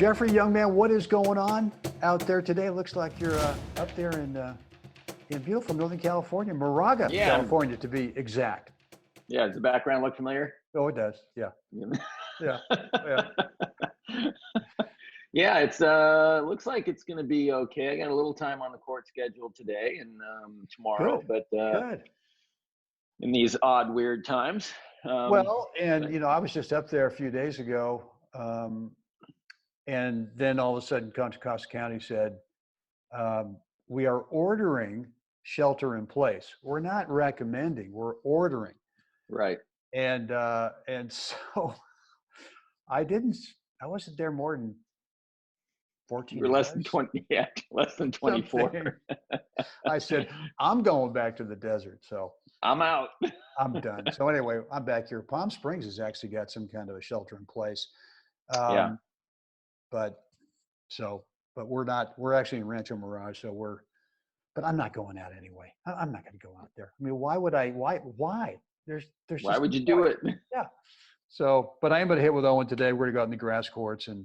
Jeffrey, young man, what is going on out there today? Looks like you're up there in beautiful Northern California, Moraga, California, to be exact. Yeah, does the background look familiar? Oh, it does. Yeah. Yeah. Yeah, it's looks like it's going to be okay. I got a little time on the court schedule today and tomorrow, Good. Good. In these odd, weird times. I was just up there a few days ago, and then all of a sudden, Contra Costa County said, we are ordering shelter in place. We're not recommending, we're ordering. Right. And so I wasn't there more than 14 You're less than 20, yeah, less than 24. I said, I'm going back to the desert. So I'm out. I'm done. So anyway, I'm back here. Palm Springs has actually got some kind of a shelter in place. But we're actually in Rancho Mirage. But I'm not going out anyway. I'm not going to go out there. I mean, why would I? Why? Why would you do it? Yeah. So, but I am going to hit with Owen today. We're going to go out in the grass courts and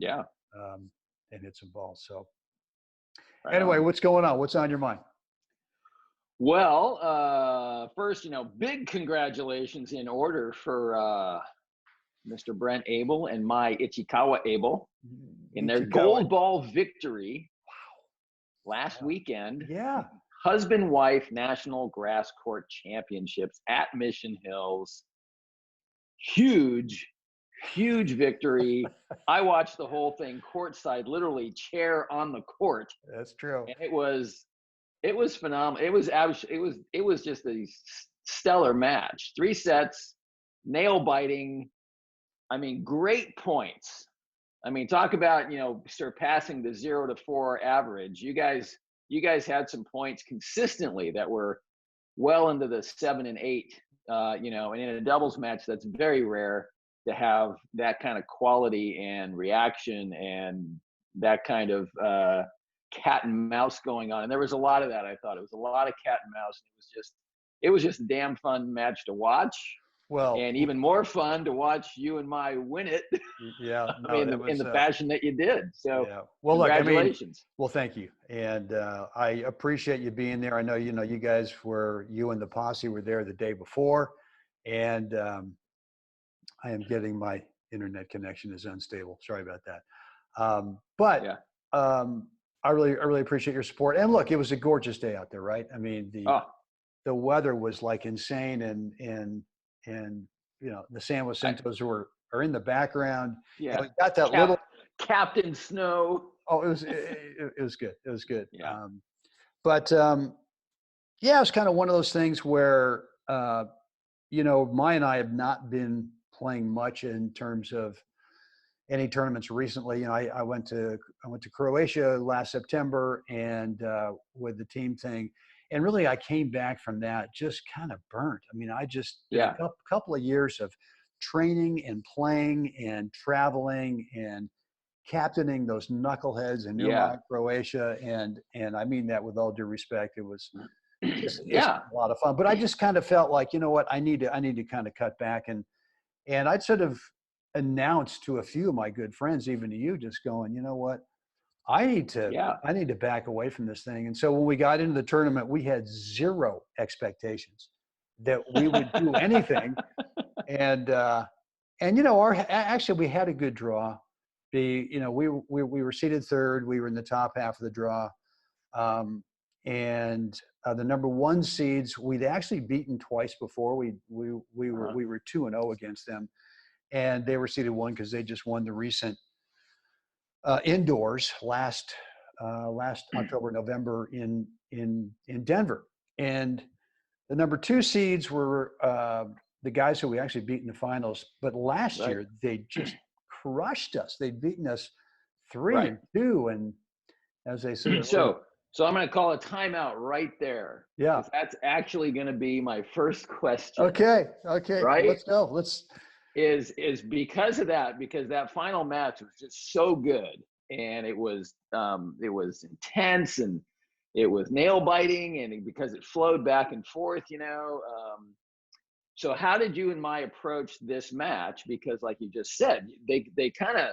hit some balls. So anyway, what's going on? What's on your mind? Well, first, big congratulations in order for Mr. Brent Abel and my Ichikawa Abel in their gold ball victory last weekend. Yeah. Husband-wife National Grass Court Championships at Mission Hills. Huge victory. I watched the whole thing courtside, literally chair on the court. That's true. And it was phenomenal. It was just a stellar match. 3 sets, nail biting. I mean, great points. I mean, talk about, surpassing the 0 to 4 average. You guys had some points consistently that were well into the 7 and 8, and in a doubles match, that's very rare to have that kind of quality and reaction and that kind of cat and mouse going on. And there was a lot of that. I thought it was a lot of cat and mouse. It was just a damn fun match to watch. Well, and even more fun to watch you and my win it. Yeah, in the fashion that you did. So, well, congratulations. Well, thank you, and I appreciate you being there. I know you and the posse were there the day before, and I am getting my internet connection is unstable. Sorry about that. I really appreciate your support. And look, it was a gorgeous day out there, right? I mean, the weather was like insane, and the San Jacintos are in the background. Yeah, we got that little Captain Snow. Oh, it was good. It was good. Yeah. It was kind of one of those things where Maya and I have not been playing much in terms of any tournaments recently. I went to Croatia last September and with the team thing. And really, I came back from that just kind of burnt. I mean, I just a couple of years of training and playing and traveling and captaining those knuckleheads in Croatia, and I mean that with all due respect. It was just a lot of fun. But I just kind of felt like, you know what, I need to kind of cut back, and I'd sort of announced to a few of my good friends, even to you, just going, you know what, I need to back away from this thing. And so when we got into the tournament, we had zero expectations that we would do anything. And actually we had a good draw. We were seated third. We were in the top half of the draw. And the number 1 seeds, we'd actually beaten twice before. We were 2-0 against them, and they were seeded 1 because they just won the recent indoors last October, November in Denver. And the number 2 seeds were the guys who we actually beat in the finals. But last year they just crushed us. They'd beaten us 3-2, and as they said. So I'm going to call a timeout right there. Yeah, that's actually going to be my first question. Okay. Right. Let's go. Is because of that, because that final match was just so good, and it was intense, and it was nail biting, and because it flowed back and forth, so how did you and my approach this match? Because like you just said, they kind of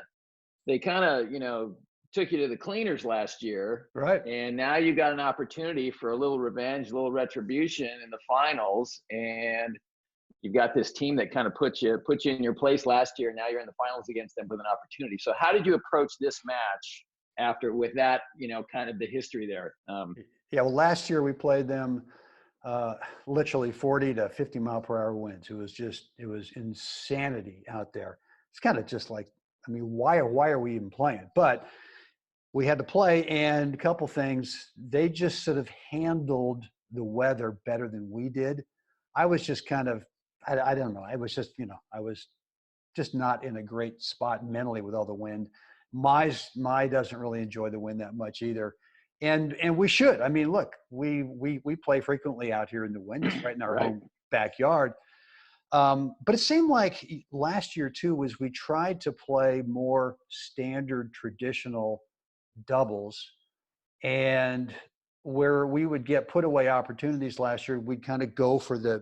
they kind of, took you to the cleaners last year, Right. and now you got an opportunity for a little revenge, a little retribution in the finals, and you've got this team that kind of put you in your place last year. Now you're in the finals against them with an opportunity. So how did you approach this match after with that, kind of the history there? Yeah. Well, last year we played them literally 40 to 50 mile per hour winds. It was insanity out there. It's kind of just like, I mean, why are we even playing? But we had to play, and a couple things, they just sort of handled the weather better than we did. I was just kind of, I don't know. I was just, I was just not in a great spot mentally with all the wind. My doesn't really enjoy the wind that much either. And we should. I mean, look, we play frequently out here in the wind. It's right in our Right. home backyard. But it seemed like last year too was we tried to play more standard traditional doubles, and where we would get put away opportunities last year, we'd kind of go for the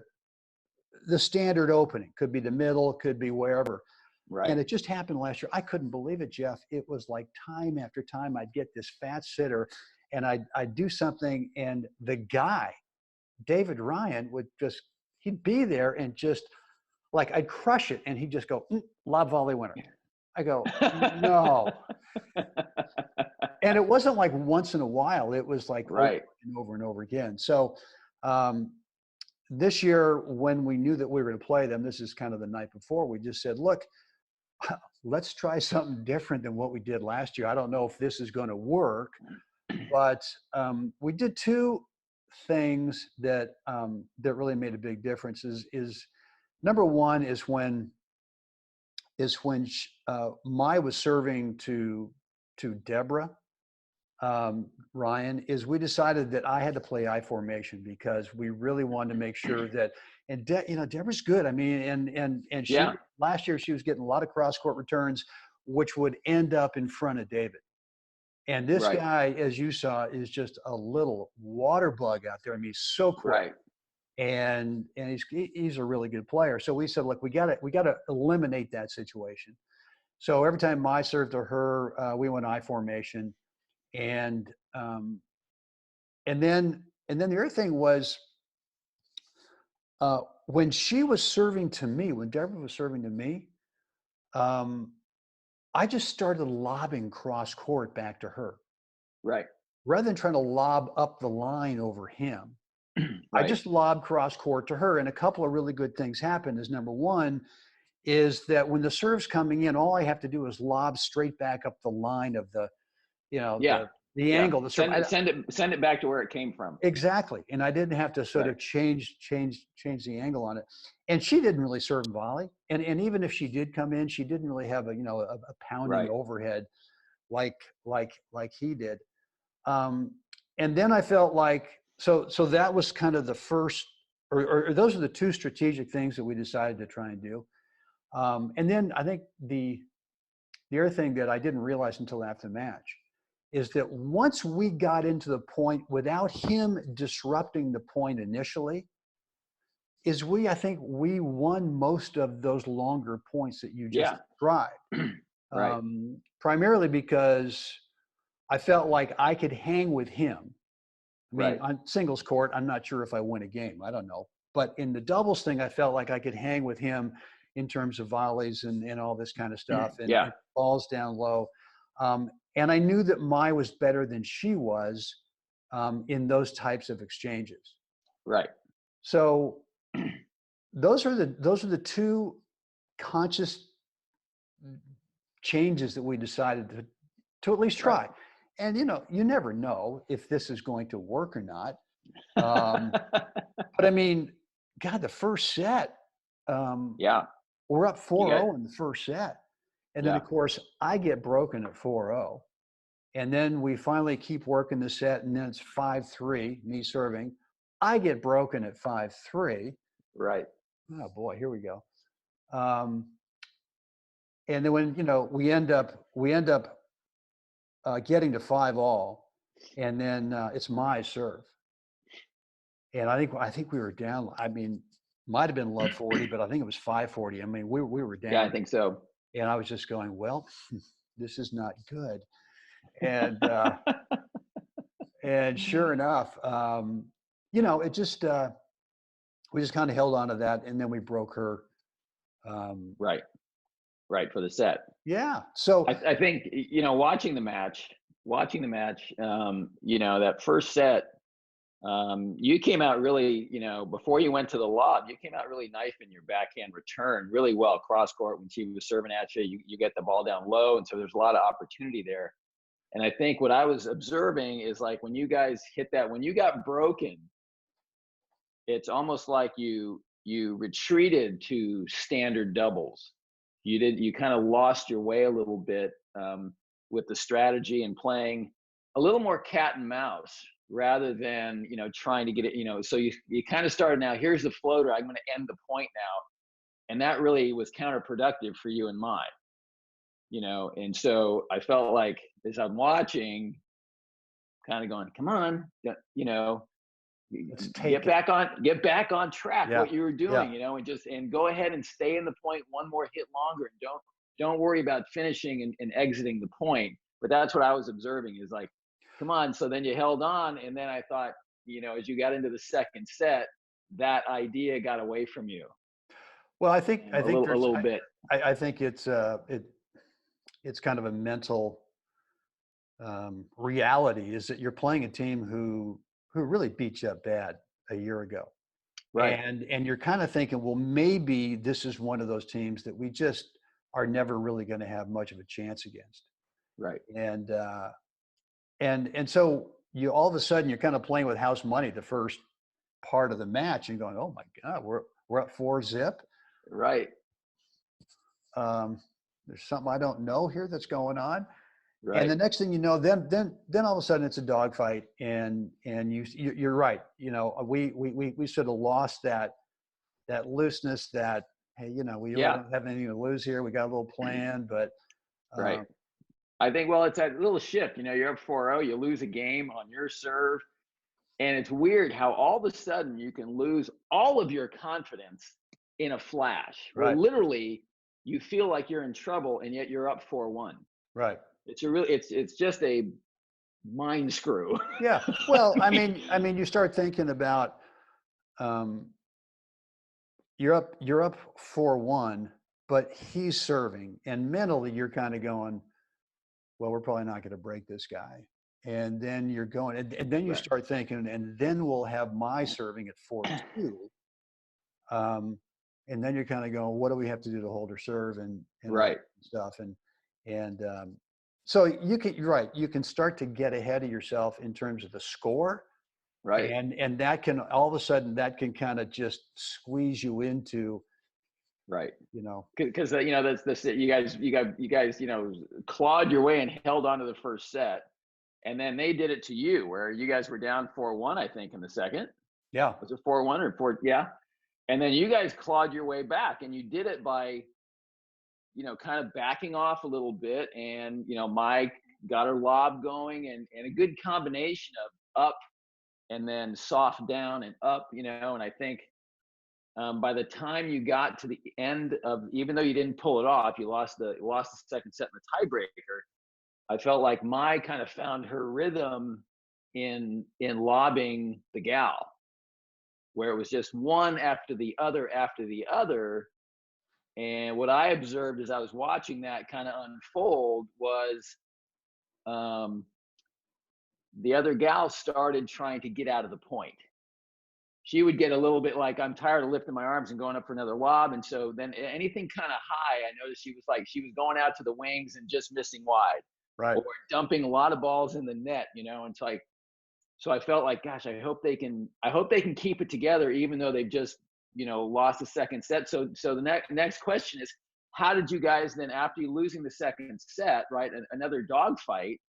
standard opening. Could be the middle, could be wherever. Right. And it just happened last year. I couldn't believe it, Jeff. It was like time after time I'd get this fat sitter and I'd do something, and the guy, David Ryan, he'd be there and just like I'd crush it and he'd just go, lob volley winner. I go, no. And it wasn't like once in a while. It was like Right. over and over again. So this year, when we knew that we were going to play them, this is kind of the night before, we just said, look, let's try something different than what we did last year. I don't know if this is going to work, but we did two things that that really made a big difference. Is number one is when Mai was serving to Deborah Ryan, is we decided that I had to play I formation because we really wanted to make sure that, and Deborah's good. I mean, and she Yeah. last year she was getting a lot of cross court returns, which would end up in front of David. And this Right. guy, as you saw, is just a little water bug out there. I mean, he's so quick. Right. And he's a really good player. So we said, look, we got to eliminate that situation. So every time Mai served to her, we went I formation, and then the other thing was when she was serving to me, when Deborah was serving to me, I just started lobbing cross court back to her. Right. Rather than trying to lob up the line over him, I Right. just lobbed cross court to her. And a couple of really good things happened. Is number one is that when the serve's coming in, all I have to do is lob straight back up the line of the, Yeah. the Yeah. angle. The serve. Send it back to where it came from. Exactly. And I didn't have to sort Right. of change the angle on it. And she didn't really serve volley. And even if she did come in, she didn't really have a pounding Right. overhead like he did. And then I felt like, so that was kind of the first, or those are the two strategic things that we decided to try and do. And then I think the other thing that I didn't realize until after the match is that once we got into the point without him disrupting the point initially, I think we won most of those longer points that you just described. Right. Primarily because I felt like I could hang with him. I mean, Right. on singles court, I'm not sure if I win a game. I don't know. But in the doubles thing, I felt like I could hang with him in terms of volleys and all this kind of stuff, and balls down low. And I knew that Mai was better than she was in those types of exchanges. Right. So those are the two conscious changes that we decided to at least try. Right. And you never know if this is going to work or not. But I mean, God, the first set, we're up 4-0 in the first set. And then of course I get broken at 4-0. And then we finally keep working the set, and then it's 5-3, me serving. I get broken at 5-3. Right. Oh boy, here we go. And then when we end up getting to 5-all, and then it's my serve. And I think we were down. I mean, might have been love 40, but I think it was 5-40. I mean, we were down. Yeah, I think so. And I was just going, well, this is not good. And and sure enough, you know, it just we just kind of held on to that, and then we broke her. Um, Right. Right. For the set. yeah. So I think, watching the match, that first set, you came out really, before you went to the lob, you came out really knifing your backhand return really well cross court when she was serving at you. You get the ball down low. And so there's a lot of opportunity there. And I think what I was observing is like when you guys hit that, when you got broken, it's almost like you retreated to standard doubles. You kind of lost your way a little bit with the strategy and playing a little more cat and mouse rather than trying to get it. So you kind of started, now here's the floater, I'm going to end the point now, and that really was counterproductive for you and mine. And so I felt like as I'm watching, kind of going, come on, let's get take it. back on track Yeah. what you were Yeah. doing, and go ahead and stay in the point one more hit longer, and don't worry about finishing and exiting the point. But that's what I was observing is like, come on. So then you held on, and then I thought, as you got into the second set, that idea got away from you Well, I think a little bit. I think it's kind of a mental reality is that you're playing a team who really beat you up bad a year ago. Right. And you're kind of thinking, well, maybe this is one of those teams that we just are never really going to have much of a chance against. Right. And so you all of a sudden you're kind of playing with house money the first part of the match and going, oh my God, we're up 4-0. Right. There's something I don't know here that's going on. Right. And the next thing you know, then all of a sudden it's a dogfight, and you're right. We sort of lost that looseness. That hey, we don't have anything to lose here. We got a little plan, but right. I think it's that little shift. You're up 4-0, you lose a game on your serve, and it's weird how all of a sudden you can lose all of your confidence in a flash. Right. Where literally you feel like you're in trouble, and yet you're up 4-1. Right. It's just a mind screw. Yeah. Well, I mean, you start thinking about you're up 4-1, but he's serving, and mentally you're kind of going, well, we're probably not going to break this guy. And then you're going, and then you start thinking, and then we'll have my serving at 4-2. And then you're kind of going, what do we have to do to hold her serve and stuff. And so you're right. You can start to get ahead of yourself in terms of the score. Right. And that can all of a sudden that can kind of just squeeze you into, right. Because that's this. You guys clawed your way and held on to the first set, and then they did it to you where you guys were down 4-1, I think, in the second. Yeah. Was it 4-1 or 4? Yeah. And then you guys clawed your way back, and you did it by, kind of backing off a little bit, and Mike got her lob going, and a good combination of up and then soft down and up, and I think by the time you got to the end of, even though you didn't pull it off, you lost the second set in the tiebreaker. I felt like Mai kind of found her rhythm in lobbing the gal, where it was just one after the other after the other. And what I observed as I was watching that kind of unfold was the other gal started trying to get out of the point. She would get a little bit like, I'm tired of lifting my arms and going up for another lob. And so then anything kind of high, I noticed she was going out to the wings and just missing wide. Right. Or dumping a lot of balls in the net, and it's like, so I felt like, gosh, I hope they can keep it together, even though they've just, lost the second set. So the next question is, how did you guys then, after you losing the second set, right, another dogfight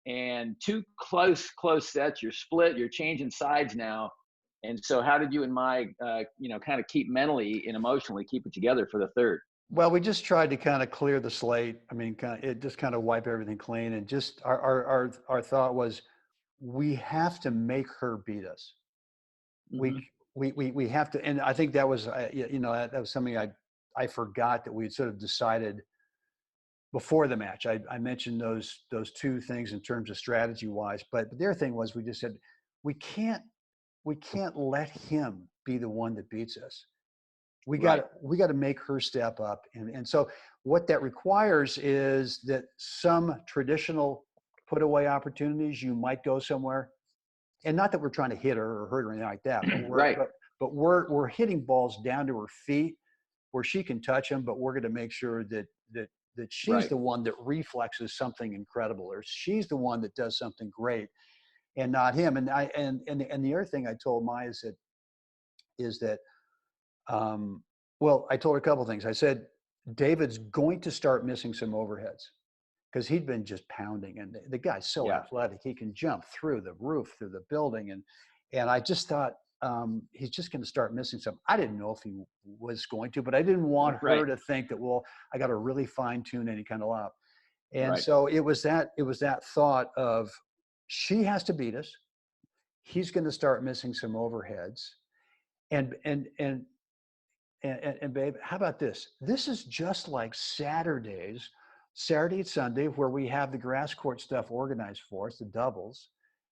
and two close sets, you're split, you're changing sides now. And so how did you and Mai, kind of keep mentally and emotionally keep it together for the third? Well, we just tried to kind of clear the slate. I mean, just kind of wipe everything clean. And just our thought was, we have to make her beat us. Mm-hmm. We have to. And I think that was, that was something I forgot that we had sort of decided before the match. I mentioned those two things in terms of strategy wise, but the other thing was we just said we can't let him be the one that beats us. We Right. got to make her step up, and so what that requires is that some traditional put away opportunities, you might go somewhere, and not that we're trying to hit her or hurt her or anything like that, but Right. we're hitting balls down to her feet where she can touch them, but we're going to make sure that she's Right. the one that reflexes something incredible, or she's the one that does something great, and not him. And and the other thing I told Maya is that well, I told her a couple of things. I said David's going to start missing some overheads because he'd been just pounding, and the guy's so Yeah. athletic. He can jump through the roof, through the building, and I just thought he's just going to start missing some. I didn't know if he was going to, but I didn't want Right. her to think that, well, I got to really fine tune any kind of lob. And Right. so it was that thought of she has to beat us. He's going to start missing some overheads, and and and and babe, how about this? This is just like Saturday and Sunday, where we have the grass court stuff organized for us, the doubles,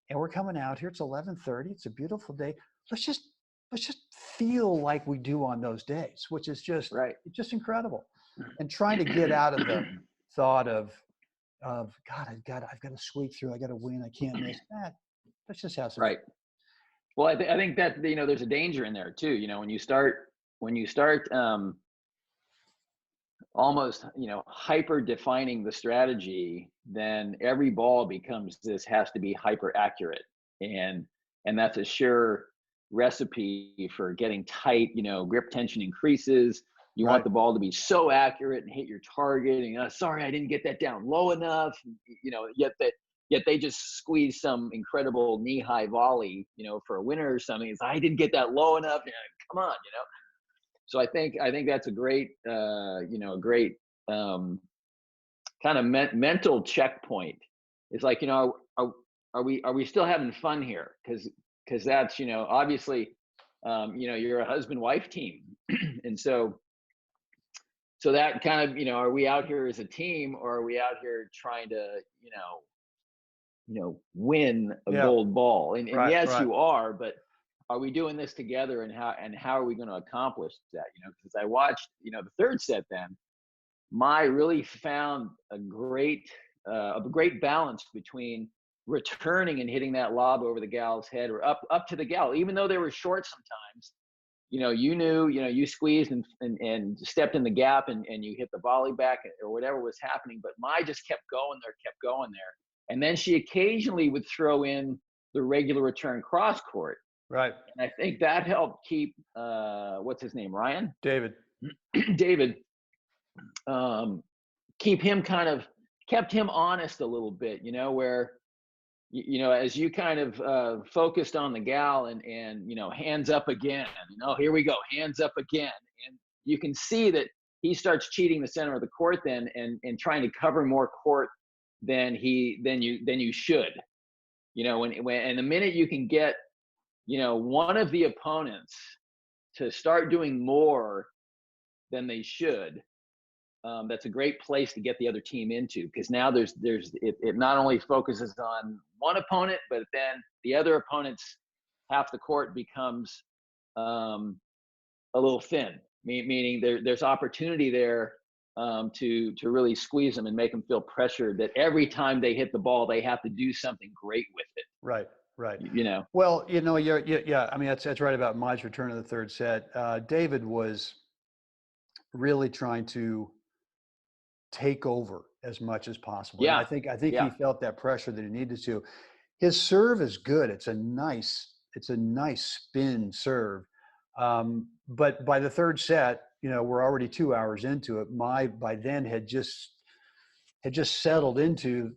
and we're coming out here. It's 11:30. It's a beautiful day. Let's just let's just feel like we do on those days, which is Right. just incredible. And trying to get out of the thought of God, I've got to squeak through. I got to win. I can't miss that. Let's just have some fun. Right. Well, I think that, there's a danger in there too. When you start almost, hyper defining the strategy, then every ball becomes this has to be hyper accurate. And that's a sure recipe for getting tight, grip tension increases. You want Right. the ball to be so accurate and hit your target. And sorry, I didn't get that down low enough. Yet they just squeeze some incredible knee-high volley, for a winner or something. It's I didn't get that low enough. Yeah, come on. So I think that's a great, great kind of mental checkpoint. It's like, are we still having fun here? Because that's, obviously, you're a husband-wife team, and so that kind of, are we out here as a team, or are we out here trying to, win a Yeah. gold ball? And Right. yes, Right. you are, but are we doing this together, and how are we going to accomplish that? Because I watched, the third set, then Mai really found a great balance between returning and hitting that lob over the gal's head, or up to the gal, even though they were short sometimes. You squeezed and stepped in the gap, and you hit the volley back, or whatever was happening. But Mai just kept going there. And then she occasionally would throw in the regular return cross court. Right. And I think that helped keep, what's his name, Ryan? David. David, keep him kept him honest a little bit, where, as you kind of focused on the gal, and hands up again, here we go, hands up again. And you can see that he starts cheating the center of the court then, and trying to cover more court than you should. And the minute you can get, one of the opponents to start doing more than they should, that's a great place to get the other team into, because now it not only focuses on one opponent, but then the other opponent's half the court becomes a little thin, meaning there's opportunity there, to really squeeze them and make them feel pressured that every time they hit the ball, they have to do something great with it. Right. Right. Well, yeah. I mean, that's right about Mai's return in the third set. David was really trying to take over as much as possible. yeah, And I think he yeah, felt that pressure that he needed to. His serve is good. It's a nice spin serve. But by the third set, we're already 2 hours into it. Mai by then had just settled into,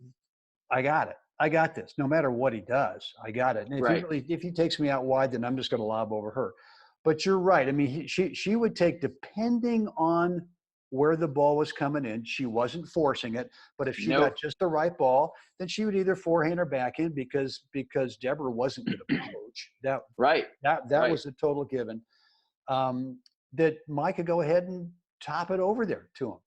I got it. I got this. No matter what he does, I got it. And right, if he takes me out wide, then I'm just going to lob over her. But you're right. I mean, she would take, depending on where the ball was coming in. She wasn't forcing it, but if she nope, got just the right ball, then she would either forehand or backhand, because Deborah wasn't going to poach. right, That right, was a total given. That Mike could go ahead and top it over there to him.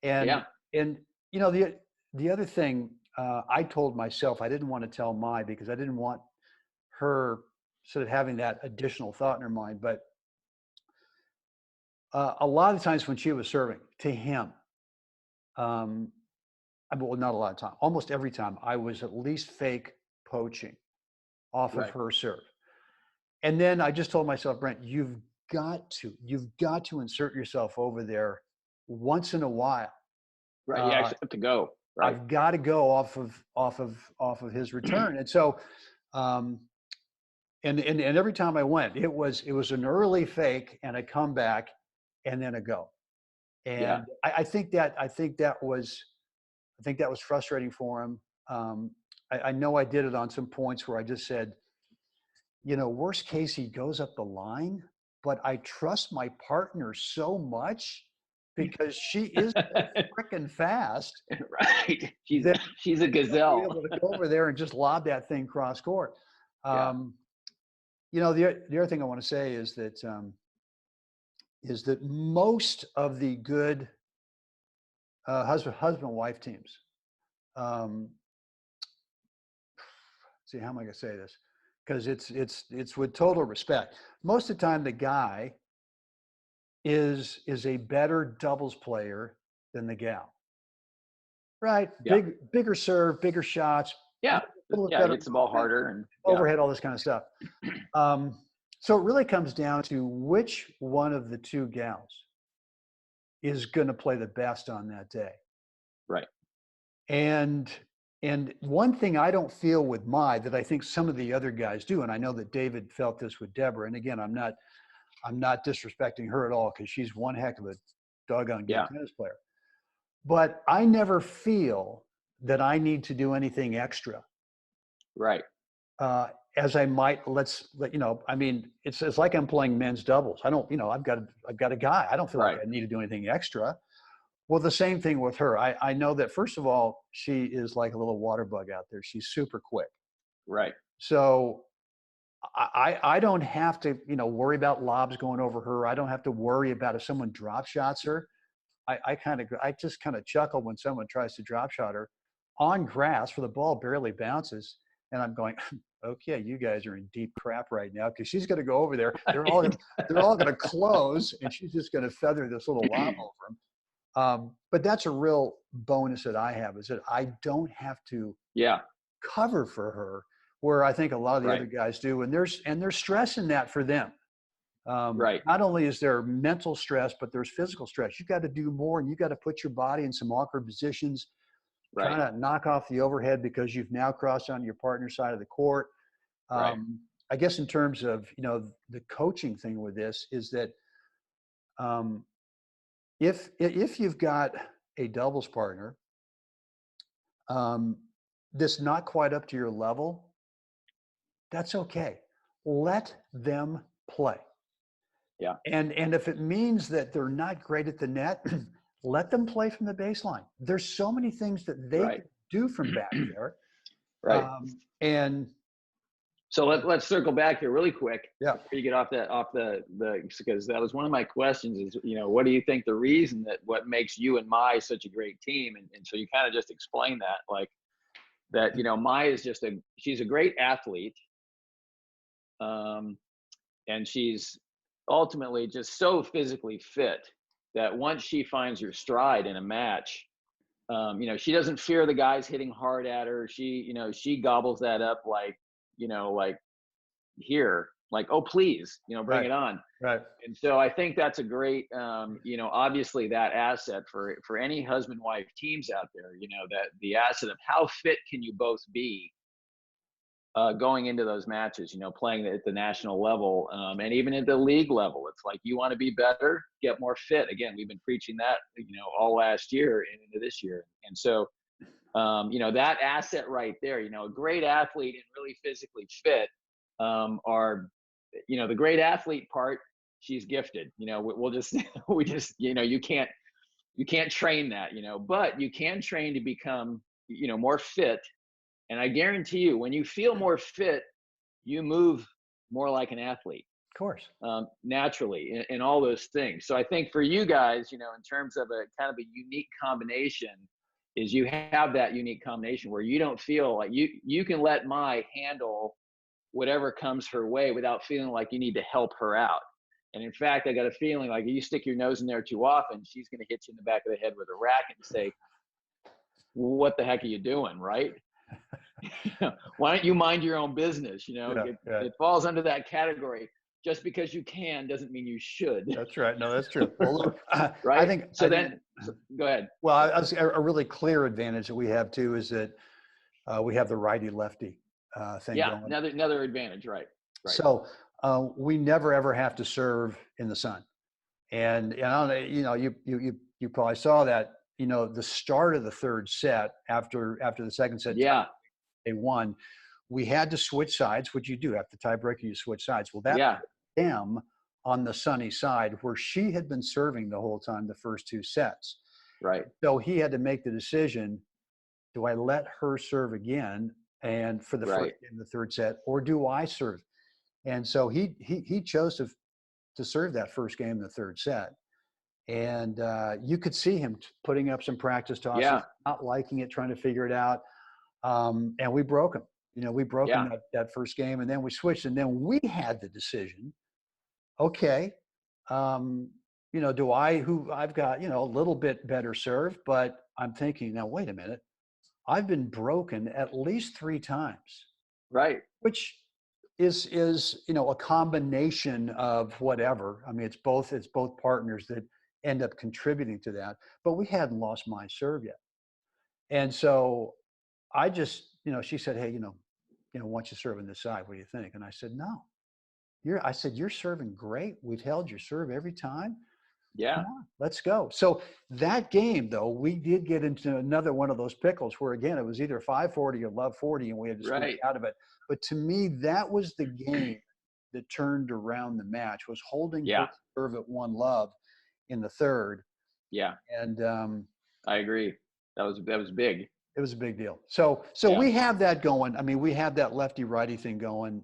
And yeah, and you know, the other thing, I told myself I didn't want to tell Mai because I didn't want her sort of having that additional thought in her mind. But a lot of times when she was serving to him, um, well, not a lot of time, almost every time, I was at least fake poaching off of Right. her serve. And then I just told myself, Brent, you've got to insert yourself over there once in a while. Right. You Uh, actually have to go. Right. I've got to go off of his return. And so, um, and every time I went, it was an early fake and a comeback, and then a go. Yeah. And I think that was frustrating for him. I know I did it on some points where I just said, worst case, he goes up the line, but I trust my partner so much because she is so freaking fast Right. that She's a I'll be gazelle. able to go over there and just lob that thing cross court. Yeah. Um, the other thing I want to say is that most of the good husband wife teams. Um, see, how am I going to say this? Because it's with total respect. Most of the time, the guy is a better doubles player than the gal, right? Yeah. Bigger serve, bigger shots, Yeah. a little bit Yeah. better Hits the ball movement, harder and yeah. overhead, all this kind of stuff. Um, so it really comes down to which one of the two gals is going to play the best on that day. Right. And and one thing I don't feel with Mai that I think some of the other guys do, and I know that David felt this with Deborah. And again, I'm not disrespecting her at all because she's one heck of a doggone good Yeah. tennis player. But I never feel that I need to do anything extra, Right. uh, as I might. I mean, it's like I'm playing men's doubles. I don't, I've got a guy. I don't feel like Right. I need to do anything extra. Well, the same thing with her. I know that first of all, she is like a little water bug out there. She's super quick. Right. So I don't have to, worry about lobs going over her. I don't have to worry about if someone drop shots her. I just kind of chuckle when someone tries to drop shot her on grass where the ball barely bounces. And I'm going, okay, you guys are in deep crap right now because she's going to go over there. They're all going to close, and she's just going to feather this little lob over them. But that's a real bonus that I have is that I don't have to Yeah. cover for her, where I think a lot of the Right. other guys do, and there's stress in that for them. Right. Not only is there mental stress, but there's physical stress. You got to do more, and you got to put your body in some awkward positions, Right. kind of knock off the overhead because you've now crossed onto your partner's side of the court. Right. I guess in terms of the coaching thing with this is that um, if you've got a doubles partner um, that's not quite up to your level, that's okay. Let them play. Yeah. And if it means that they're not great at the net, let them play from the baseline. There's so many things that they Right. can do from back there. Right. And So let's circle back here really quick yeah, before you get off the because that was one of my questions is, what do you think the reason that what makes you and Mai such a great team? And so you kind of just explained that, like that, Mai is she's a great athlete. And she's ultimately just so physically fit that once she finds her stride in a match, she doesn't fear the guys hitting hard at her. She gobbles that up like here, like, oh, please, bring right, it on. right. And so I think that's a great, obviously that asset for any husband wife teams out there, that the asset of how fit can you both be going into those matches, playing at the national level and even at the league level. It's like you want to be better, get more fit. Again, we've been preaching that, all last year and into this year. And so, that asset right there, a great athlete and really physically fit are, the great athlete part, she's gifted. We'll just, you can't train that, but you can train to become, more fit. And I guarantee you, when you feel more fit, you move more like an athlete Of course. naturally in all those things. So I think for you guys, in terms of a kind of a unique combination, is you have that unique combination where you don't feel like you can let Mai handle whatever comes her way without feeling like you need to help her out. And in fact, I got a feeling like you stick your nose in there too often, she's going to hit you in the back of the head with a racket and say, what the heck are you doing, right? Why don't you mind your own business? It falls under that category. Just because you can doesn't mean you should. That's right. No, that's true. Well, look, right. I think. So go ahead. Well, a really clear advantage that we have too is that we have the righty lefty thing going. Another advantage, right? So we never ever have to serve in the sun, and you probably saw that. The start of the third set after the second set. They won. We had to switch sides, which you do after tiebreaker. You switch sides. Well, that put them on the sunny side where she had been serving the whole time, the first two sets. Right. So he had to make the decision: do I let her serve again and for the first in the third set, or do I serve? And so he chose to serve that first game in the third set. And you could see him putting up some practice tosses, not liking it, trying to figure it out. And we broke him. We broke him that first game, and then we switched, and then we had the decision. Okay, I've got a little bit better serve, but I'm thinking now. Wait a minute, I've been broken at least 3 times. Right. Which is a combination of whatever. I mean, it's both partners that end up contributing to that. But we hadn't lost my serve yet, and so I just she said, hey, why don't you serve on this side? What do you think? And I said, no. You're serving great. We've held your serve every time. Yeah. Come on, let's go. So that game, though, we did get into another one of those pickles where, again, it was either 5-40 or love 40, and we had to switch out of it. But to me, that was the game that turned around the match, was holding her serve at 1-love in the third. Yeah. And I agree. That was big. It was a big deal. So we have that going. I mean, we have that lefty-righty thing going.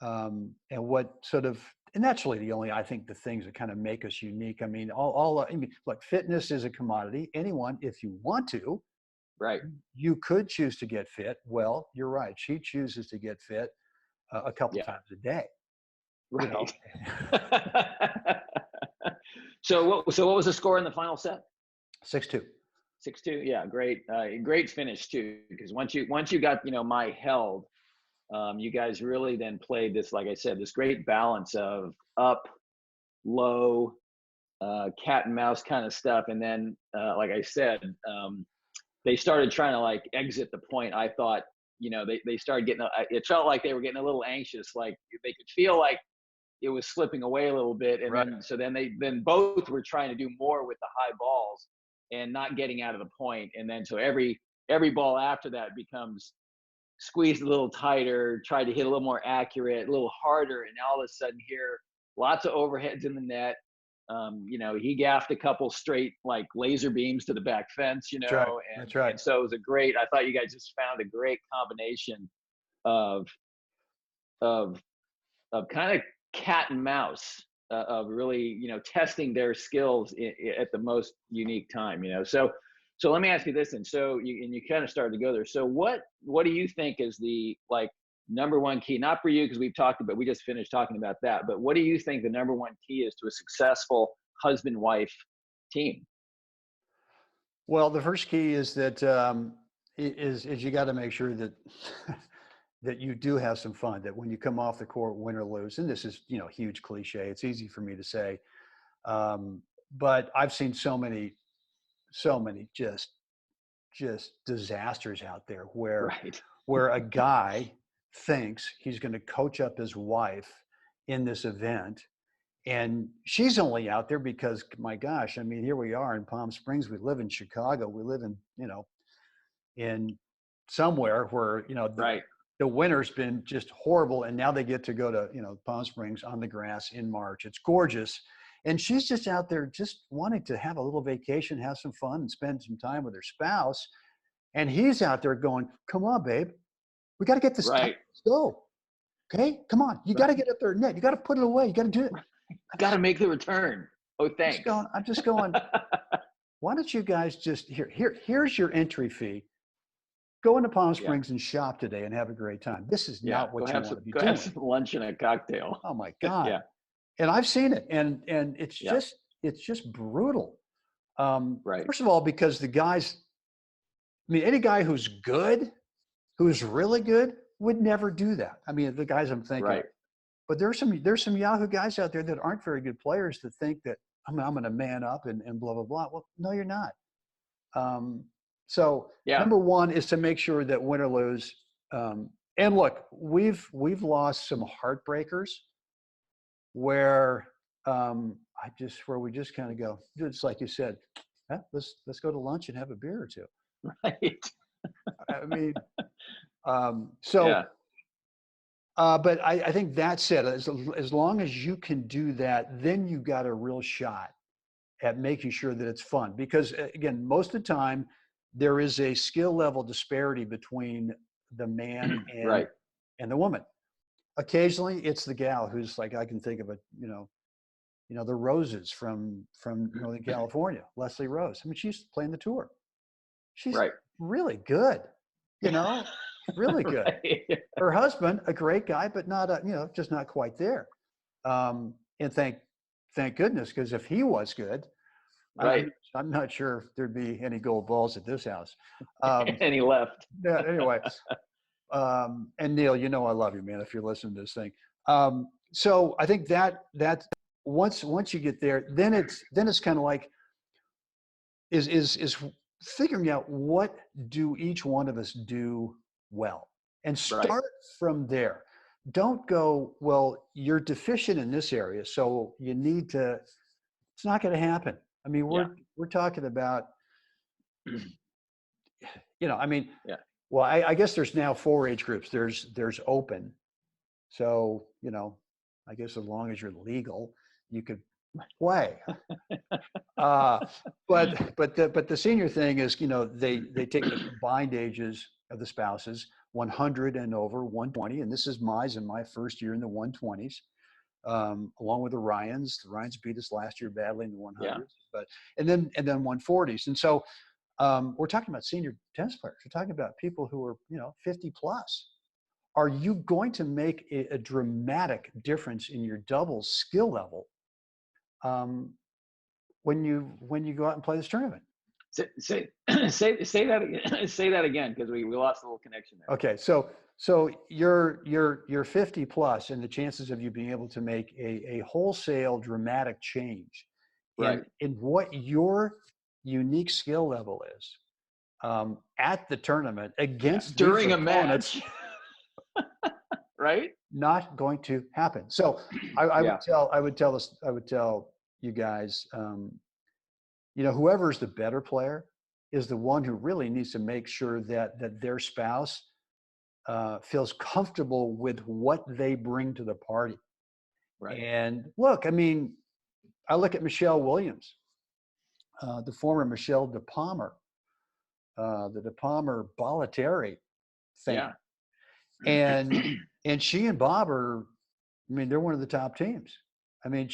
And what sort of, and that's really the things that kind of make us unique. I mean, look, fitness is a commodity. Anyone, if you want to, right, you could choose to get fit. Well, you're right. She chooses to get fit a couple times a day. Right. So what was the score in the final set? 6-2. 6-2. Yeah, great finish too. Because once you got Mai held, you guys really then played this, like I said, this great balance of up, low, cat and mouse kind of stuff, and then like I said, they started trying to exit the point. I thought they started getting. It felt like they were getting a little anxious, like they could feel like it was slipping away a little bit, and then both were trying to do more with the high balls and not getting out of the point, and then so every ball after that becomes squeezed a little tighter, tried to hit a little more accurate, a little harder, and all of a sudden here, lots of overheads in the net. He gaffed a couple straight laser beams to the back fence, That's right. And so it was I thought you guys just found a great combination of kind of cat and mouse, of really, testing their skills at the most unique time, So let me ask you this, and so you kind of started to go there. So what do you think is the number one key? Not for you, because we just finished talking about that. But what do you think the number one key is to a successful husband-wife team? Well, the first key is that is you got to make sure that that you do have some fun. That when you come off the court, win or lose, and this is huge cliche. It's easy for me to say, but I've seen so many just disasters out there where a guy thinks he's going to coach up his wife in this event, and she's only out there because, my gosh, I mean, here we are in Palm Springs, we live in Chicago, we live in in somewhere where the winter's been just horrible, and now they get to go to Palm Springs on the grass in March. It's gorgeous. And she's just out there just wanting to have a little vacation, have some fun, and spend some time with her spouse. And he's out there going, come on, babe. We got to get this. Right. Let's go. Okay? Come on. You got to get up there net. You got to put it away. You got to do it. I got to make the return. Oh, thanks. I'm just going, why don't you guys just here's your entry fee. Go into Palm Yeah. Springs and shop today and have a great time. This is Yeah. not what you want to be Go have doing. some lunch and a cocktail. Oh my God. Yeah. And I've seen it, and Yeah. it's just brutal. Right. First of all, because the guys, I mean, any guy who's really good, would never do that. I mean, the guys I'm thinking of. Right. But there's some Yahoo guys out there that aren't very good players that think that I'm going to man up and blah blah blah. Well, no, you're not. Um, so Yeah. number one is to make sure that win or lose. And look, we've lost some heartbreakers where where we just kind of go. It's like you said, let's go to lunch and have a beer or two. Right. I mean, Yeah. but I think that said, as long as you can do that, then you got a real shot at making sure that it's fun. Because again, most of the time, there is a skill level disparity between the man Right. and the woman. Occasionally, it's the gal who's like, I can think of the Roses from Northern California, Leslie Rose. I mean, she's playing the tour. She's Right. really good, really good. Right. Her husband, a great guy, but not just not quite there. And thank goodness, because if he was good, Right. I'm not sure if there'd be any gold balls at this house. And he left. Yeah, anyway, and Neil, I love you, man, if you're listening to this thing. So I think that once you get there, then it's kind of like is figuring out what do each one of us do well, and start from there. Don't go, well, you're deficient in this area, so you need to. It's not going to happen. I mean, we're talking about, I mean, Yeah. well, I guess there's now 4 age groups. There's open, so I guess as long as you're legal, you could play. But the senior thing is, they take the combined ages of the spouses, 100 and over, 120, and this is my first year in the 120s, along with the Ryans. The Ryans beat us last year badly in the 100s, but and then 140s, and so we're talking about senior tennis players. We're talking about people who are 50 plus. Are you going to make a dramatic difference in your doubles skill level when you go out and play this tournament? Say that again. Say that again, because we lost a little connection there. Okay, so you're 50 plus, and the chances of you being able to make a wholesale dramatic change in what your unique skill level is at the tournament against during these a match, right? Not going to happen. So I would tell you guys, whoever's the better player is the one who really needs to make sure that their spouse feels comfortable with what they bring to the party. Right. And look, I mean, I look at Michelle Williams, the former Michelle de Palmer, the de Palmer Bollettieri fan. Yeah. And she and Bob are, I mean, they're one of the top teams. I mean,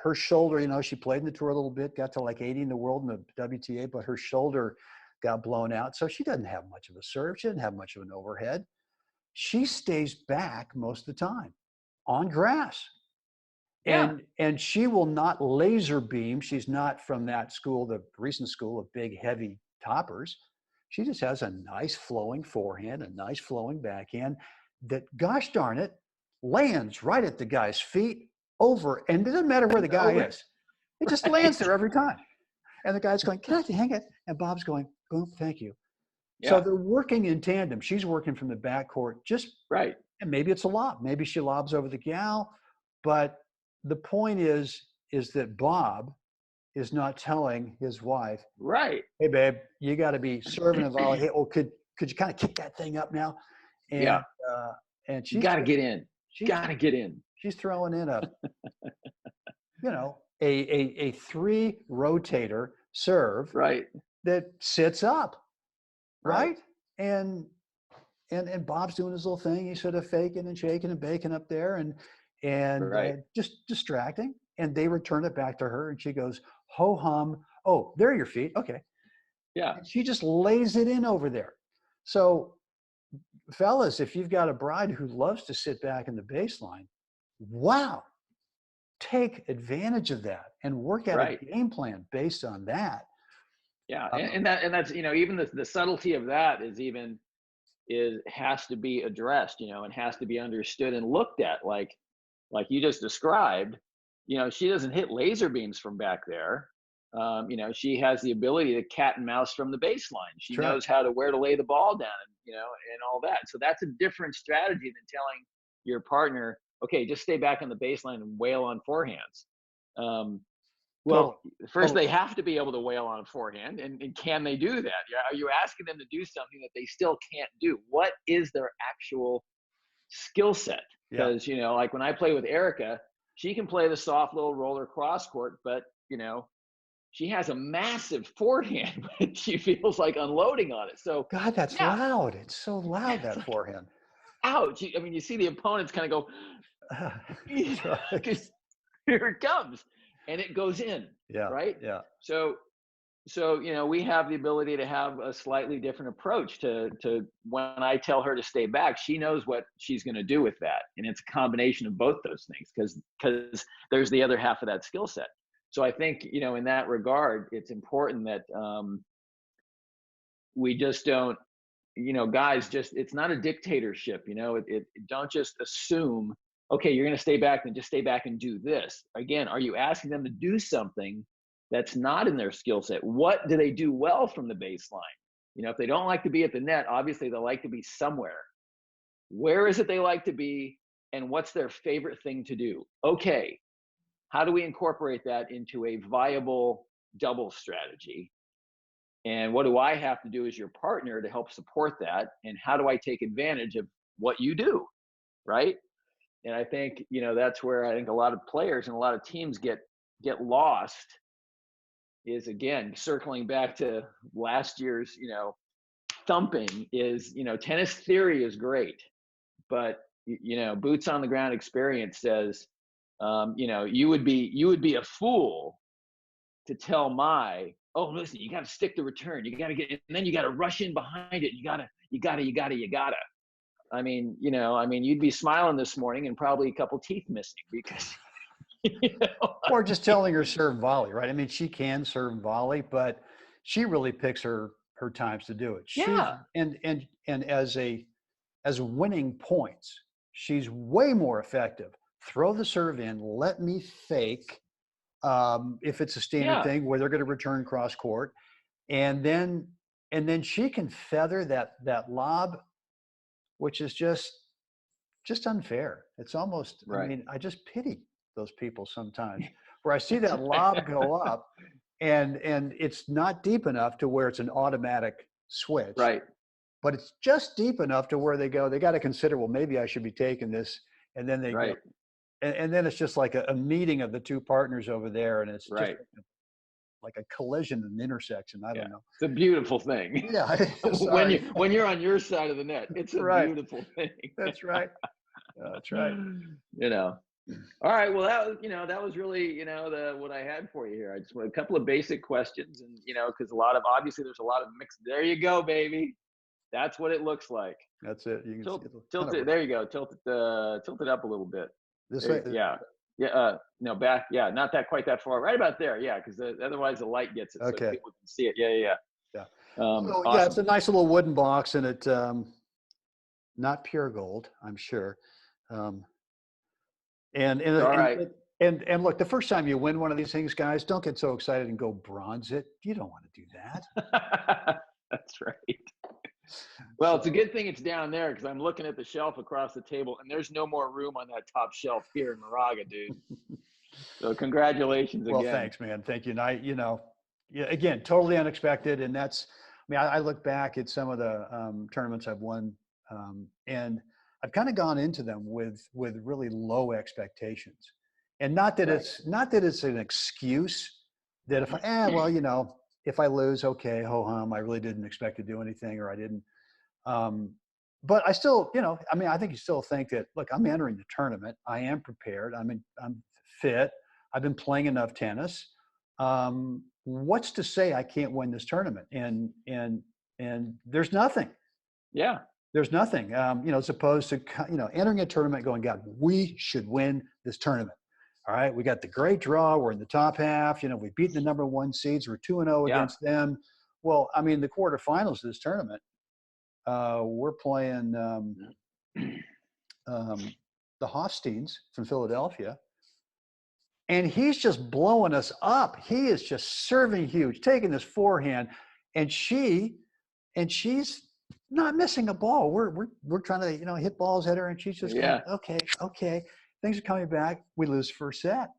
her shoulder, she played in the tour a little bit, got to like 80 in the world in the WTA, but her shoulder got blown out. So she doesn't have much of a serve. She doesn't have much of an overhead. She stays back most of the time on grass. Yeah. And she will not laser beam. She's not from that school, the recent school of big, heavy toppers. She just has a nice flowing forehand, a nice flowing backhand that, gosh darn it, lands right at the guy's feet over. And it doesn't matter where the guy is. It just lands there every time. And the guy's going, can I hang it? And Bob's going, boom, thank you. Yeah. So they're working in tandem. She's working from the backcourt, just right. And maybe it's a lob. Maybe she lobs over the gal. But the point is that Bob is not telling his wife, right? Hey, babe, you got to be serving a volley. Hey, could you kind of kick that thing up now? And, and she's got to get in. Got to get in. She's throwing in a 3 rotator serve, right? That sits up, right? And Bob's doing his little thing. He's sort of faking and shaking and baking up there, and just distracting. And they return it back to her, and she goes, ho hum, Oh, there are your feet. Okay. Yeah. And she just lays it in over there. So fellas, if you've got a bride who loves to sit back in the baseline, wow, take advantage of that and work out a Right. game plan based on that. Yeah. Um, And that's, even the subtlety of that has to be addressed, and has to be understood and looked at, like you just described. She doesn't hit laser beams from back there. She has the ability to cat and mouse from the baseline. She that's right. knows where to lay the ball down, and all that. So that's a different strategy than telling your partner, okay, just stay back on the baseline and wail on forehands. um, Total, well, first total. they have to be able to wail on a forehand, and can they do that? Yeah, are you asking them to do something that they still can't do? What is their actual skill set? Yeah. Because like when I play with Erica, she can play the soft little roller cross court, but she has a massive forehand when she feels like unloading on it. So God, that's yeah, loud. It's so loud, it's that like, forehand. ouch. You see the opponents kind of go, That's right. because here it comes, and it goes in, Yeah. right? Yeah. So we have the ability to have a slightly different approach to when I tell her to stay back, she knows what she's going to do with that, and it's a combination of both those things, because there's the other half of that skill set. So I think in that regard, it's important that we just don't, guys, just, it's not a dictatorship. Don't just assume, okay, you're going to stay back, then just stay back and do this. Again, are you asking them to do something that's not in their skill set? What do they do well from the baseline? If they don't like to be at the net, obviously they like to be somewhere. Where is it they like to be, and what's their favorite thing to do? Okay, how do we incorporate that into a viable double strategy? And what do I have to do as your partner to help support that? And how do I take advantage of what you do? Right. And I think, that's where I think a lot of players and a lot of teams get lost, is, again, circling back to last year's, thumping is, tennis theory is great, but boots on the ground experience says, you would be a fool to tell oh, listen, you got to stick the return. You got to get, and then you got to rush in behind it. You gotta. You'd be smiling this morning and probably a couple teeth missing, because, Or just telling her serve volley, right? I mean, she can serve volley, but she really picks her times to do it. She's yeah, and as winning points, she's way more effective. Throw the serve in, let me fake, if it's a standard yeah, thing where they're going to return cross court, and then she can feather that lob, which is just unfair. It's almost, I right. mean, I just pity those people sometimes where I see that lob go up, and it's not deep enough to where it's an automatic switch, Right, but it's just deep enough to where they got to consider, well, maybe I should be taking this. And then they go, right, and then it's just like a meeting of the two partners over there. And it's just right. like a collision, an intersection. I Yeah, don't know. it's a beautiful thing. Yeah. when Sorry. you're on your side of the net, it's a Right. beautiful thing. That's right. That's right. you know. All right. Well, that was really, the what I had for you here. I just want a couple of basic questions, and because obviously there's a lot of mixed. There you go, baby. That's what it looks like. That's it. You can see Tilt it. There you go. Tilt it up a little bit. this There, way. yeah. Yeah. No, back. Yeah. Not that quite that far. Right about there. Yeah. Because otherwise the light gets it, so Okay. people can see it. Yeah. Yeah. Yeah. Yeah. So yeah, it's Awesome. a nice little wooden box, and it not pure gold, I'm sure. Um, and and All and right. and look, the first time you win one of these things, guys, don't get so excited and go bronze it. You don't want to do that. That's right. Well, it's a So, good thing it's down there, because I'm looking at the shelf across the table, and there's no more room on that top shelf here in Moraga, dude. So congratulations well, again. thanks, man. Thank you. And yeah, again, totally unexpected. And that's, I mean, I look back at some of the tournaments I've won, and I've kind of gone into them with really low expectations. And Right. not that it's an excuse that if well, if I lose, okay, ho hum, I really didn't expect to do anything, or I didn't. Um, but I still, I mean, I think you still think that, look, I'm entering the tournament. I am prepared. I'm fit. I've been playing enough tennis. what's to say I can't win this tournament? And there's nothing. Yeah. There's nothing, as opposed to, entering a tournament going, God, we should win this tournament. All right. We got the great draw. We're in the top half. We've beaten the number 1 seeds. We're 2-0 Yeah. against them. Well, I mean, the quarterfinals of this tournament, we're playing the Hofsteins from Philadelphia. And he's just blowing us up. He is just serving huge, taking this forehand. And she's not missing a ball. We're trying to, hit balls at her, and she's just going, okay. Things are coming back. We lose first set.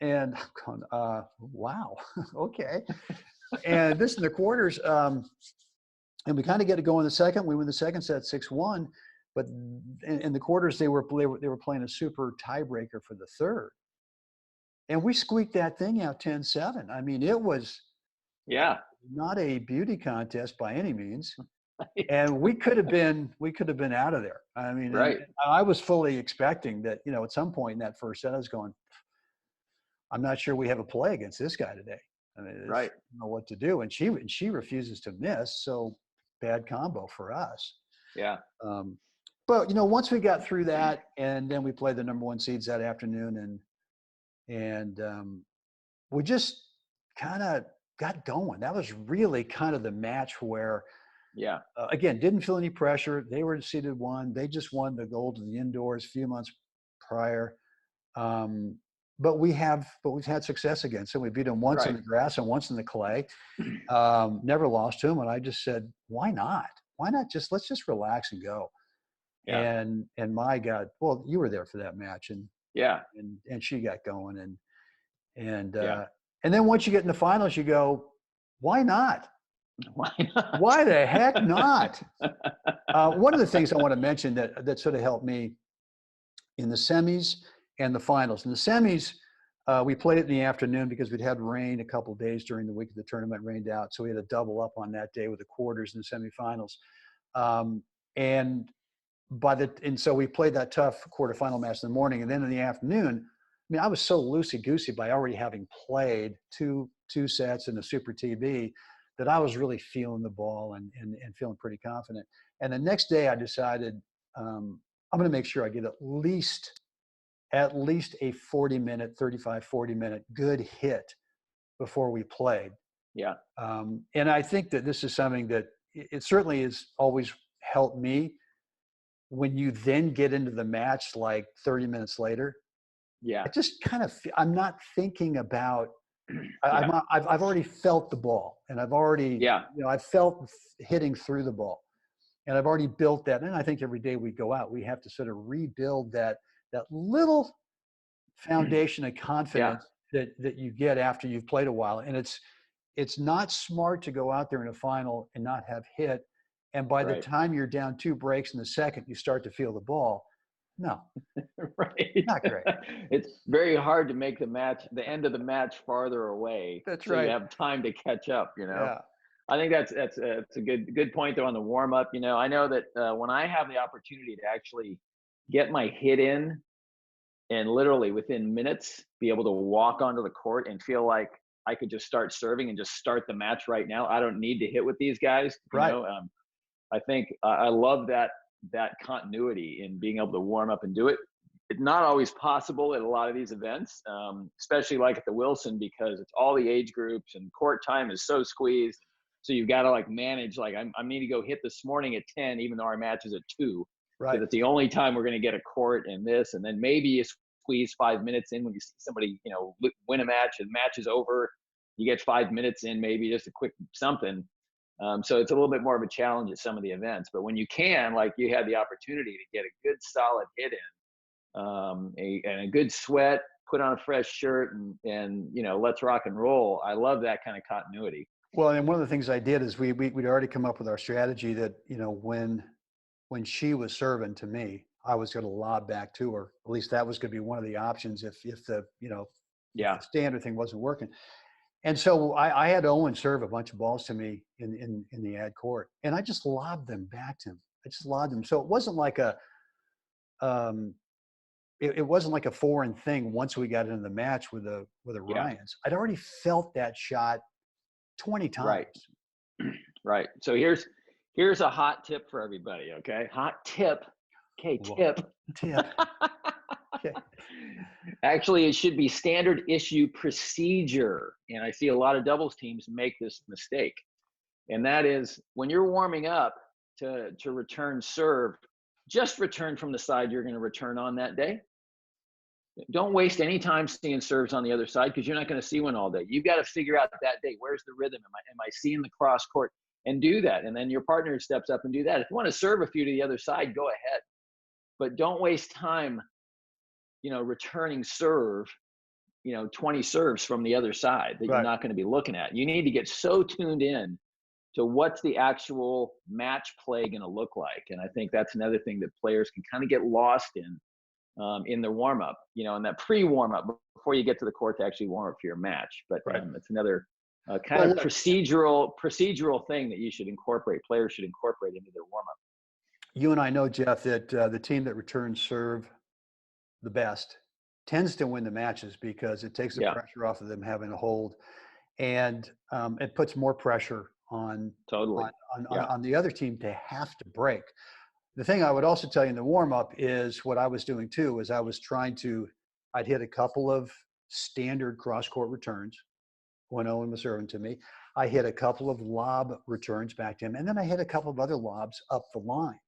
And I'm going, wow, okay. And this in the quarters, and we kind of get it going in the second. We win the second set 6-1, but in the quarters they were playing a super tiebreaker for the third, and we squeaked that thing out 10-7. I mean, it was not a beauty contest by any means. And we could have been out of there. I mean, right. I was fully expecting that, at some point in that first set, I was going, I'm not sure we have a play against this guy today. I mean, right. I don't know what to do. And she refuses to miss. So bad combo for us. Yeah. But, once we got through that, and then we played the number 1 seeds that afternoon, and we just kind of got going. That was really kind of the match where, again, didn't feel any pressure. They were seeded 1. They just won the gold in the indoors a few months prior. But we've had success against them. We beat them once in the grass and once in the clay. Never lost to them. And I just said, why not? Why not let's just relax and go. Yeah. And my God, well, you were there for that match, and she got going, and then once you get in the finals, you go, why not? Why not? Why the heck not? One of the things I want to mention that sort of helped me in the semis and the finals. In the semis, we played it in the afternoon because we'd had rain a couple of days during the week of the tournament, rained out. So we had to double up on that day with the quarters and the semifinals. And so we played that tough quarterfinal match in the morning. And then in the afternoon, I mean, I was so loosey-goosey by already having played two sets in the Super TB that I was really feeling the ball and feeling pretty confident. And the next day I decided I'm going to make sure I get at least a 40-minute good hit before we played. Yeah. And I think that this is something that it certainly has always helped me when you then get into the match like 30 minutes later. Yeah. I just kind of, I'm not thinking about, I've already felt the ball, and I've already, I've felt hitting through the ball, and I've already built that. And I think every day we go out, we have to sort of rebuild that little foundation of confidence that you get after you've played a while. And it's not smart to go out there in a final and not have hit. And by the time you're down 2 breaks in the second, you start to feel the ball. No, right. Not great. It's very hard to make the end of the match farther away. That's so right. You have time to catch up, Yeah. I think that's a good point though on the warm up. I know that when I have the opportunity to actually get my hit in and literally within minutes be able to walk onto the court and feel like I could just start serving and just start the match right now. I don't need to hit with these guys. Right. I think I love that continuity in being able to warm up and do it. It's not always possible at a lot of these events, especially like at the Wilson, because it's all the age groups and court time is so squeezed. So you've got to like manage, like I need to go hit this morning at 10, even though our match is at 2. Right. Because it's the only time we're going to get a court and this, and then maybe you squeeze 5 minutes in when you see somebody, win a match and match is over. You get 5 minutes in, maybe just a quick something. So it's a little bit more of a challenge at some of the events, but when you can, like you had the opportunity to get a good solid hit in, and a good sweat, put on a fresh shirt and let's rock and roll. I love that kind of continuity. Well, and one of the things I did is we'd already come up with our strategy that, when she was serving to me, I was going to lob back to her. At least that was going to be one of the options if the, the standard thing wasn't working. And so I had Owen serve a bunch of balls to me in the ad court, and I just lobbed them back to him. I just lobbed them. So it wasn't like it wasn't like a foreign thing once we got into the match with the Yeah. Ryans. I'd already felt that shot 20 Right. times. Right. So here's a hot tip for everybody. Okay. Hot tip. Okay. Whoa. Tip. Tip. Okay. Actually, it should be standard issue procedure. And I see a lot of doubles teams make this mistake. And that is when you're warming up to return serve, just return from the side you're going to return on that day. Don't waste any time seeing serves on the other side because you're not going to see one all day. You've got to figure out that day, where's the rhythm? Am I seeing the cross court? And do that. And then your partner steps up and do that. If you want to serve a few to the other side, go ahead. But don't waste time, returning serve, 20 serves from the other side that you're Right. not going to be looking at. You need to get so tuned in to what's the actual match play going to look like. And I think that's another thing that players can kind of get lost in their warm up, in that pre-warm up before you get to the court to actually warm up for your match. But Right. it's another kind of procedural thing that you should incorporate. Players should incorporate into their warm up. You and I know, Jeff, that the team that returns serve the best tends to win the matches because it takes the pressure off of them having to hold, and it puts more pressure on Totally. on the other team to have to break. The thing I would also tell you in the warm up is what I was doing too, is I'd hit a couple of standard cross court returns when Owen was serving to me. I hit a couple of lob returns back to him, and then I hit a couple of other lobs up the line.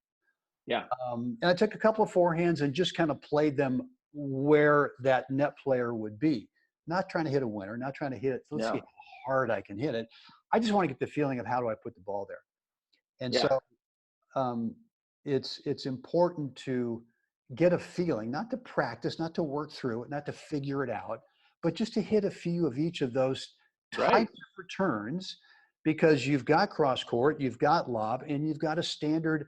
Yeah. And I took a couple of forehands and just kind of played them where that net player would be. Not trying to hit a winner, not trying to hit it. Let's see how hard I can hit it. I just want to get the feeling of how do I put the ball there. And so it's important to get a feeling, not to practice, not to work through it, not to figure it out, but just to hit a few of each of those types of returns, because you've got cross court, you've got lob, and you've got a standard,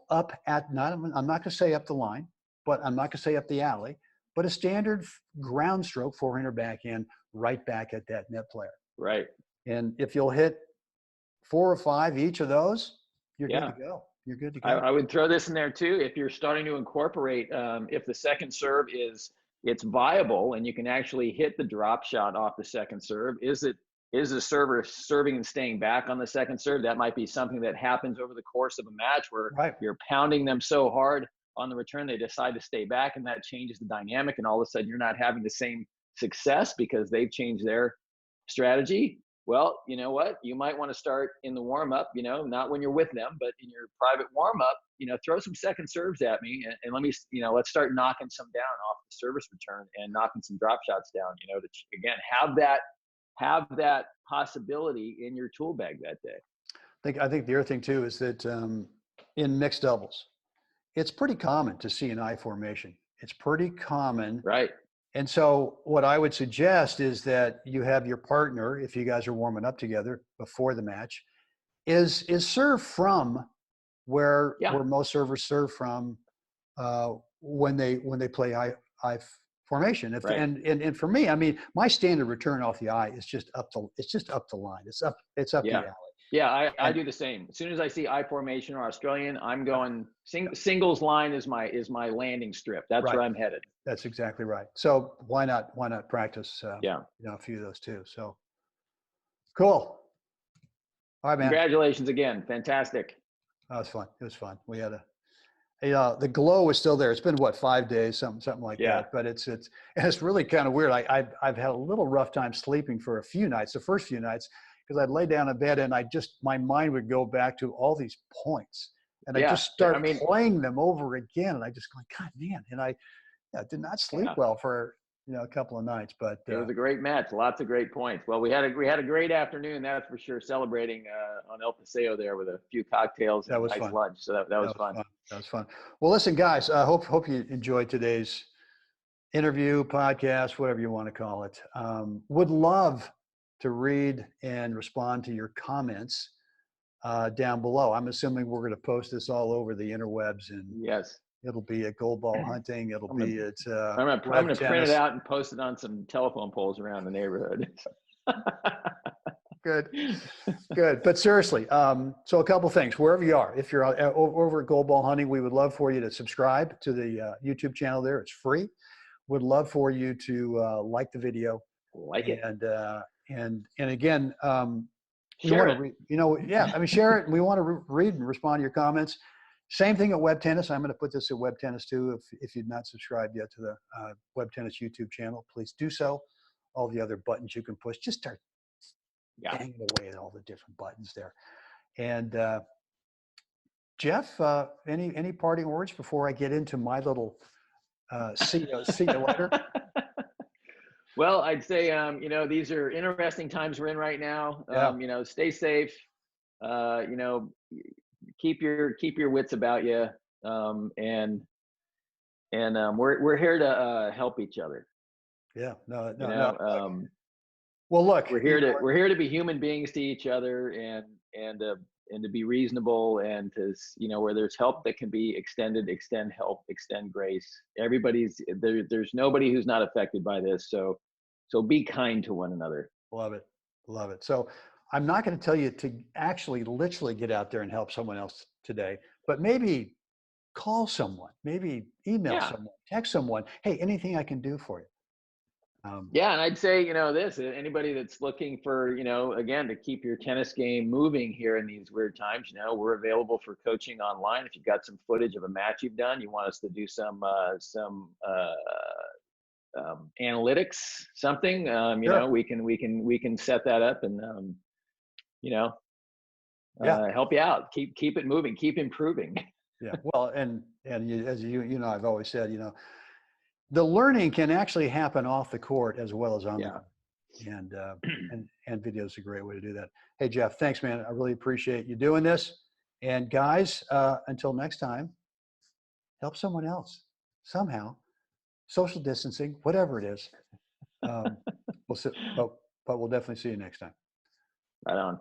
up at, I'm not going to say up the line, but I'm not going to say up the alley, but a standard ground stroke, forehand or backhand, right back at that net player. Right. And if you'll hit 4 or 5 each of those, you're good to go. You're good to go. I would throw this in there too. If you're starting to incorporate, if the second serve it's viable and you can actually hit the drop shot off the second serve, is the server serving and staying back on the second serve? That might be something that happens over the course of a match where you're pounding them so hard on the return, they decide to stay back, and that changes the dynamic. And all of a sudden you're not having the same success because they've changed their strategy. Well, you know what? You might want to start in the warm-up, not when you're with them, but in your private warm-up, throw some second serves at me and let me, let's start knocking some down off the service return and knocking some drop shots down, to, again, have that possibility in your tool bag that day. I think the other thing too is that in mixed doubles, it's pretty common to see an I formation. It's pretty common. Right. And so what I would suggest is that you have your partner, if you guys are warming up together before the match, is serve from where most servers serve from when they play I formation. And for me, I mean, my standard return off the I is just up the line. It's up the alley. Yeah, I do the same. As soon as I see I formation or Australian, I'm going singles line is my landing strip. That's where I'm headed. That's exactly right. So why not practice? A few of those too. So cool. All right, man. Congratulations again. Fantastic. That was fun. It was fun. We had the glow is still there. It's been 5 days, something like that. But it's really kind of weird. I've had a little rough time sleeping for a few nights, the first few nights, because I'd lay down in bed and my mind would go back to all these points, and I just start playing them over again, and I just going, God, man, and I did not sleep well for a couple of nights. But it was a great match, lots of great points. Well, we had a great afternoon, that's for sure, celebrating on El Paseo there with a few cocktails and a nice lunch. So that was fun. That was fun. Well, listen, guys, I hope you enjoyed today's interview, podcast, whatever you want to call it. Would love to read and respond to your comments down below. I'm assuming we're going to post this all over the interwebs, and it'll be at gold ball hunting. It'll be at I'm going to print it out and post it on some telephone poles around the neighborhood. Good. Good. But seriously, so a couple things. Wherever you are, if you're over at Gold Ball Hunting, we would love for you to subscribe to the YouTube channel there. It's free. Would love for you to like the video. Like it. And again, we Share want to it. yeah, I mean, share it. And we want to read and respond to your comments. Same thing at Web Tennis. I'm going to put this at Web Tennis too. If you've not subscribed yet to the Web Tennis YouTube channel, please do so. All the other buttons you can push, just start Yeah. banging away at all the different buttons there. And Jeff, any parting words before I get into my little see you later? Well, I'd say, these are interesting times we're in right now. Yeah. Stay safe. You know, keep your wits about you. And we're here to help each other. Yeah. No. You No. know, No. Well, look, we're here to be human beings to each other, and to be reasonable, and to, where there's help that can be extended, extend help, extend grace. Everybody's there. There's nobody who's not affected by this. So be kind to one another. love it. Love it. So I'm not going to tell you to actually literally get out there and help someone else today, but maybe call someone, maybe email Yeah. someone, text someone. Hey, anything I can do for you? Yeah, and I'd say, anybody that's looking for, again, to keep your tennis game moving here in these weird times, we're available for coaching online. If you've got some footage of a match you've done, you want us to do some analytics, something, Sure. we can set that up, and Yeah. help you out. Keep it moving, keep improving. Yeah. Well, and as I've always said, the learning can actually happen off the court as well as on the Yeah. court. And video is a great way to do that. Hey, Jeff, thanks, man. I really appreciate you doing this. And guys, until next time, help someone else somehow. Social distancing, whatever it is. We'll sit, but we'll definitely see you next time. Right on.